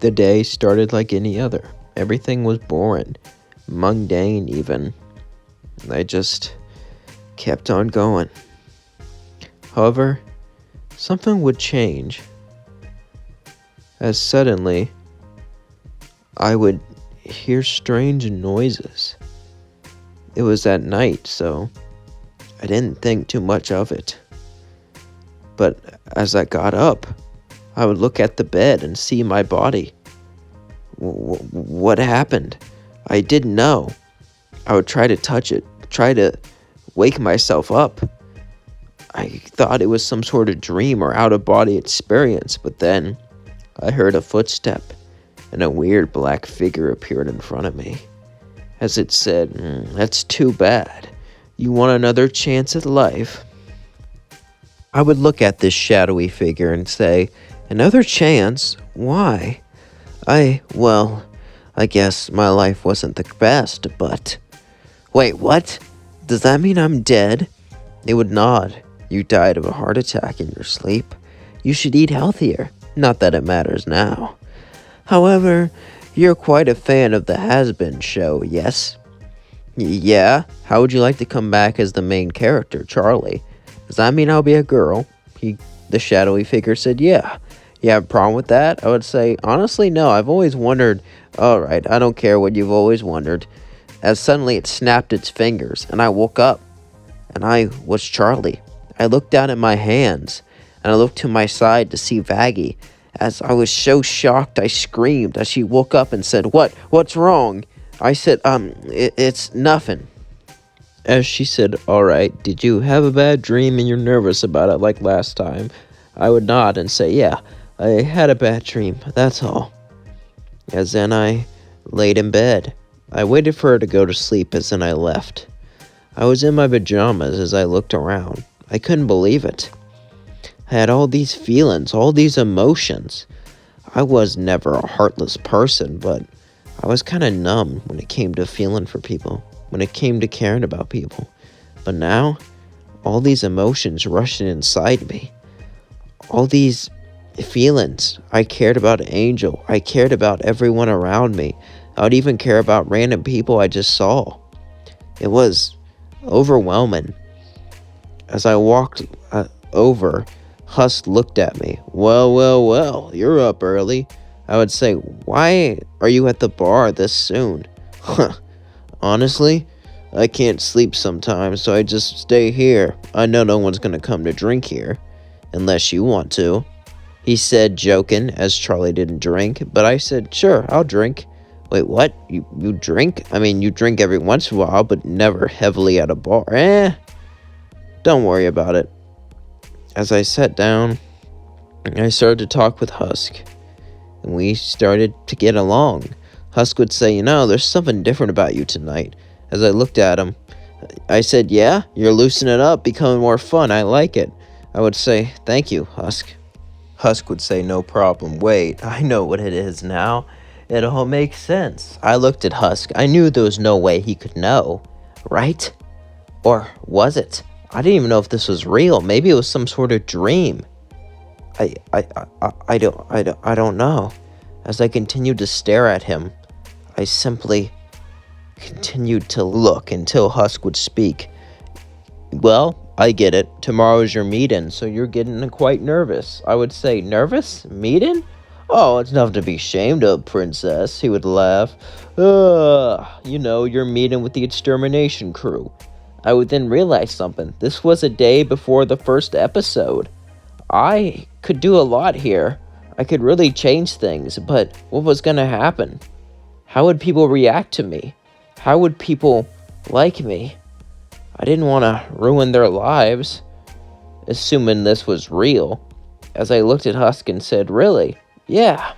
The day started like any other. Everything was boring, mundane even. I just kept on going. However, something would change, as suddenly I would hear strange noises. It was at night, so I didn't think too much of it. But as I got up, I would look at the bed and see my body. What happened? I didn't know. I would try to touch it, try to wake myself up. I thought it was some sort of dream or out-of-body experience, but then I heard a footstep, and a weird black figure appeared in front of me. As it said, "That's too bad. You want another chance at life?" I would look at this shadowy figure and say, "Another chance? Why? Well, I guess my life wasn't the best, but..." "Wait, what? Does that mean I'm dead?" It would nod. "You died of a heart attack in your sleep. You should eat healthier. Not that it matters now. However, you're quite a fan of the Has-Been show, yes?" "Yeah? How would you like to come back as the main character, Charlie? Does that mean I'll be a girl?" The shadowy figure said, "Yeah. You have a problem with that?" I would say, "Honestly, no. I've always wondered..." "Alright, I don't care what you've always wondered." As suddenly it snapped its fingers, and I woke up, and I was Charlie. I looked down at my hands, and I looked to my side to see Vaggie. As I was so shocked, I screamed as she woke up and said, What's wrong?" I said, it's nothing." As she said, "Alright, did you have a bad dream and you're nervous about it like last time?" I would nod and say, "Yeah, I had a bad dream, that's all." As then I laid in bed. I waited for her to go to sleep, as then I left. I was in my pajamas as I looked around. I couldn't believe it. I had all these feelings, all these emotions. I was never a heartless person, but I was kind of numb when it came to feeling for people, when it came to caring about people. But now, all these emotions rushing inside me. All these feelings. I cared about Angel. I cared about everyone around me. I would even care about random people I just saw. It was overwhelming. As I walked over, Husk looked at me. Well, you're up early." I would say, "Why are you at the bar this soon?" "Honestly, I can't sleep sometimes, so I just stay here. I know no one's gonna come to drink here, unless you want to," he said, joking, as Charlie didn't drink, but I said, "Sure, I'll drink." "Wait, what? You drink? I mean, you drink every once in a while, but never heavily at a bar." Don't worry about it." As I sat down, I started to talk with Husk, and we started to get along. Husk would say, "There's something different about you tonight." As I looked at him, I said, "Yeah, you're loosening up, becoming more fun. I like it." I would say, "Thank you, Husk." Husk would say, "No problem. Wait, I know what it is now. It all makes sense." I looked at Husk. I knew there was no way he could know, right? Or was it? I didn't even know if this was real. Maybe it was some sort of dream. I don't know. As I continued to stare at him, I simply continued to look until Husk would speak. "Well, I get it. Tomorrow is your meeting, so you're getting quite nervous." I would say, "Nervous? Meeting? Oh, it's nothing to be ashamed of, princess." He would laugh. You're meeting with the extermination crew." I would then realize something. This was a day before the first episode. I could do a lot here. I could really change things, but what was going to happen? How would people react to me? How would people like me? I didn't want to ruin their lives, assuming this was real. As I looked at Husk and said, "Really? Yeah.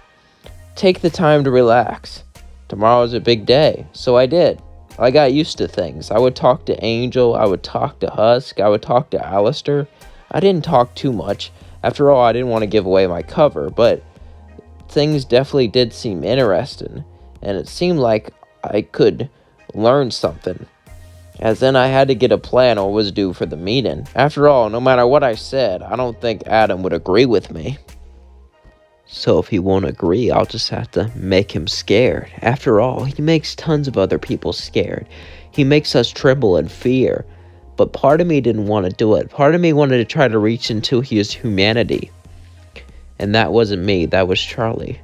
Take the time to relax. Tomorrow's a big day." So I did. I got used to things. I would talk to Angel, I would talk to Husk, I would talk to Alistair. I didn't talk too much. After all, I didn't want to give away my cover, but things definitely did seem interesting, and it seemed like I could learn something. As then I had to get a plan on what was due for the meeting. After all, no matter what I said, I don't think Adam would agree with me. So if he won't agree, I'll just have to make him scared. After all, he makes tons of other people scared. He makes us tremble in fear. But part of me didn't want to do it. Part of me wanted to try to reach into his humanity. And that wasn't me, that was Charlie.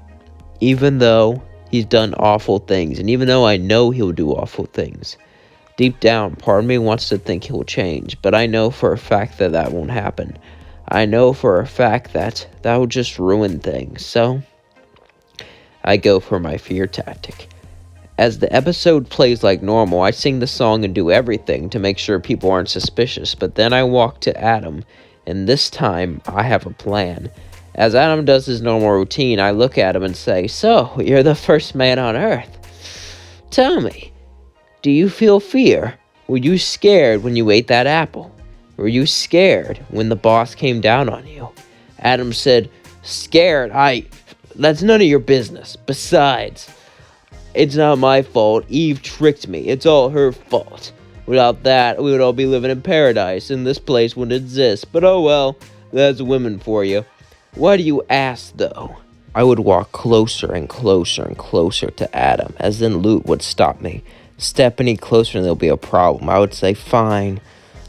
Even though he's done awful things, and even though I know he'll do awful things, deep down, part of me wants to think he'll change. But I know for a fact that that won't happen. I know for a fact that that will just ruin things. So I go for my fear tactic. As the episode plays like normal, I sing the song and do everything to make sure people aren't suspicious. But then I walk to Adam, and this time I have a plan. As Adam does his normal routine, I look at him and say, "So, you're the first man on Earth. Tell me, do you feel fear? Were you scared when you ate that apple? Were you scared when the boss came down on you?" Adam said, "Scared? That's none of your business. Besides, it's not my fault. Eve tricked me. It's all her fault. Without that, we would all be living in paradise, and this place wouldn't exist. But oh well, that's women for you. Why do you ask, though?" I would walk closer and closer and closer to Adam, as then Loot would stop me. "Step any closer and there'll be a problem." I would say, "Fine.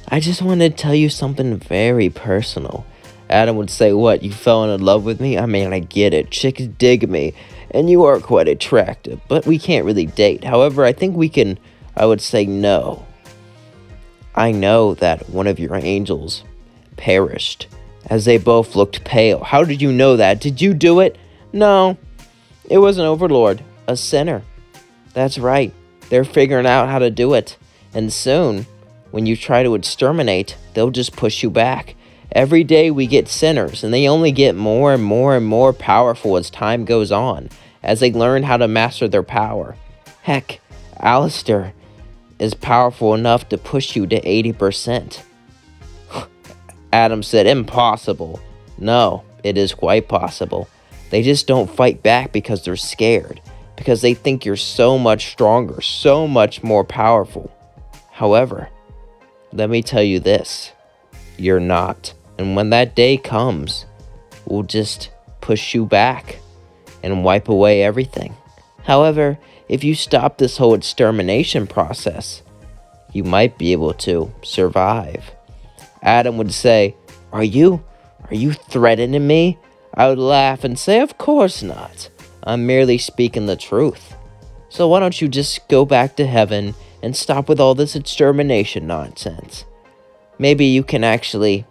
I just wanted to tell you something very personal." Adam would say, "What, you fell in love with me? I mean, I get it. Chicks dig me, and you are quite attractive, but we can't really date. However, I think we can." I would say, "No. I know that one of your angels perished." As they both looked pale. "How did you know that? Did you do it?" "No, it was an overlord, a sinner." "That's right. They're figuring out how to do it. And soon, when you try to exterminate, they'll just push you back. Every day we get sinners, and they only get more and more and more powerful as time goes on, as they learn how to master their power. Heck, Alistair is powerful enough to push you to 80%. Adam said, "Impossible." "No, it is quite possible. They just don't fight back because they're scared, because they think you're so much stronger, so much more powerful. However, let me tell you this, you're not. And when that day comes, we'll just push you back and wipe away everything. However, if you stop this whole extermination process, you might be able to survive." Adam would say, Are you threatening me?" I would laugh and say, "Of course not. I'm merely speaking the truth. So why don't you just go back to heaven and stop with all this extermination nonsense? Maybe you can actually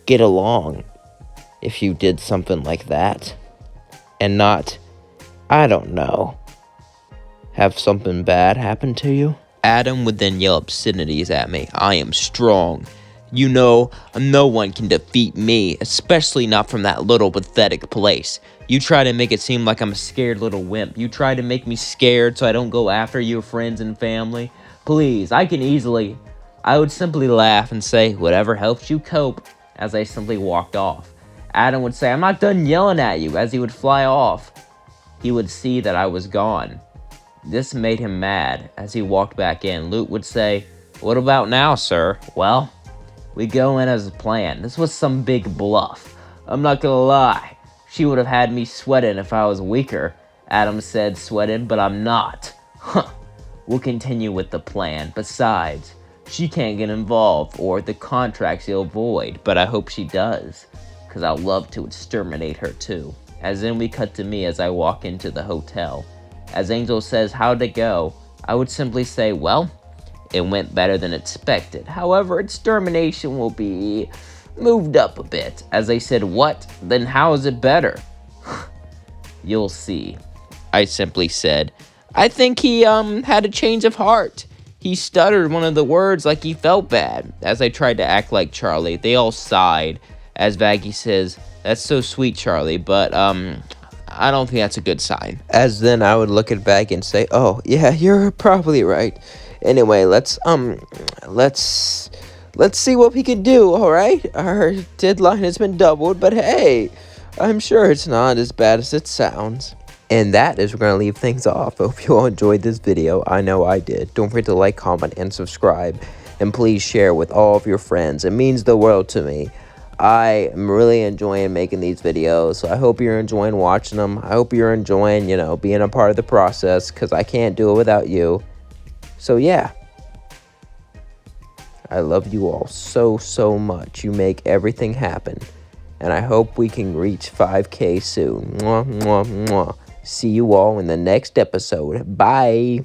get along if you did something like that. And not, I don't know, have something bad happen to you." Adam would then yell obscenities at me. "I am strong. You know, no one can defeat me, especially not from that little pathetic place. You try to make it seem like I'm a scared little wimp. You try to make me scared so I don't go after your friends and family. Please, I would simply laugh and say, "Whatever helps you cope," as I simply walked off. Adam would say, "I'm not done yelling at you," as he would fly off. He would see that I was gone. This made him mad. As he walked back in, Loot would say, "What about now, sir?" "Well, we go in as planned. This was some big bluff. I'm not gonna lie. She would have had me sweating if I was weaker." Adam said, "Sweating, but I'm not." "Huh. We'll continue with the plan. Besides, she can't get involved, or the contracts you'll void, but I hope she does, because I'd love to exterminate her too." As then we cut to me as I walk into the hotel. As Angel says, "How'd it go?" I would simply say, "Well, it went better than expected. However, extermination will be moved up a bit." As they said, "What? Then how is it better?" "You'll see." I simply said, "I think he had a change of heart. He stuttered one of the words like he felt bad." As I tried to act like Charlie, they all sighed. As Vaggie says, "That's so sweet, Charlie, but I don't think that's a good sign." As then I would look at Vaggie and say, "Oh, yeah, you're probably right. Anyway, let's see what we can do, alright? Our deadline has been doubled, but hey, I'm sure it's not as bad as it sounds." And that is, we're going to leave things off. Hope you all enjoyed this video. I know I did. Don't forget to like, comment, and subscribe. And please share with all of your friends. It means the world to me. I am really enjoying making these videos, so I hope you're enjoying watching them. I hope you're enjoying, being a part of the process, because I can't do it without you. So yeah, I love you all so, so much. You make everything happen, and I hope we can reach 5K soon. Mwah, mwah, mwah. See you all in the next episode. Bye.